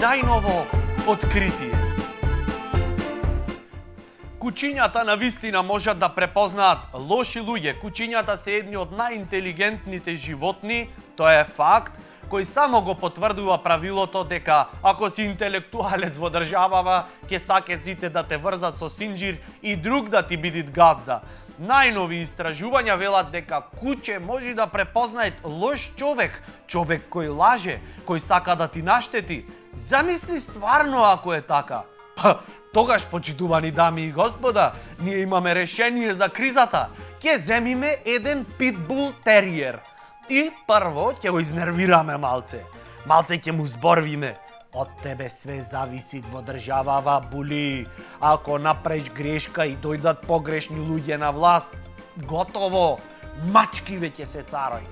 најново откритие. Кучињата на вистина можат да препознаат лоши луѓе. Кучињата се едни од најинтелигентните животни, тоа е факт, кој само го потврдува правилото дека ако си интелектуалец во државава, ќе сакат сите да те врзат со синџир и друг да ти бидит газда. Најнови истражувања велат дека куче може да препознае лош човек, човек кој лаже, кој сака да ти наштети. Замисли стварно ако е така. Тогаш, почитувани дами и господа, ние имаме решение за кризата. Ќе земиме еден питбул териер. И прво ќе го изнервираме малце. Малце ќе му зборвиме. Од тебе све зависи во државава, були. Ако направиш грешка и дојдат погрешни луѓе на власт, готово. Мачки веќе се царој.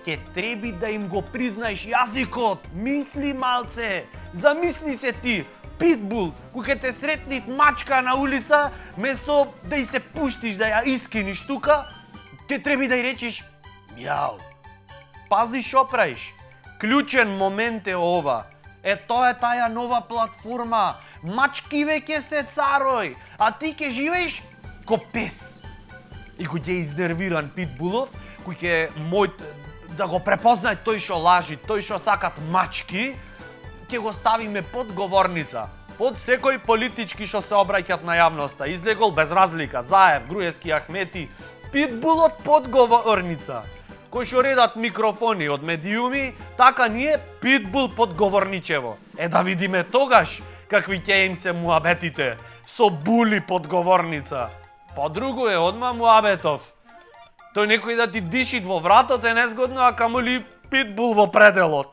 Ке треби да им го признаеш јазикот. Мисли малце. Замисли се ти. Питбул, кој ќе те сретнит мачка на улица, место да и се пуштиш да ја искиниш тука, ќе треби да ја речиш мјау. Пази шо правиш. Клучен момент е ова. Тоа е таа нова платформа. Мачки веќе се царој, а ти ќе живееш ко пес. И кој ќе изнервиран питбулов, кој ќе мој да го препознае тој шо лажи, тој шо сакат мачки, ќе го ставиме под говорница. Под секој политички што се обраќат на јавноста. Излегол без разлика, Заев, Груевски, Ахмети, питбулот под говорница. Кој што редат микрофони од медиуми, така ние питбул под говорничево. Да видиме тогаш какви ќе им се муабетите со були под говорница. Подруго е одма муабетов. Тој некој да ти диши во вратот е незгодно, а камоли питбул во пределот.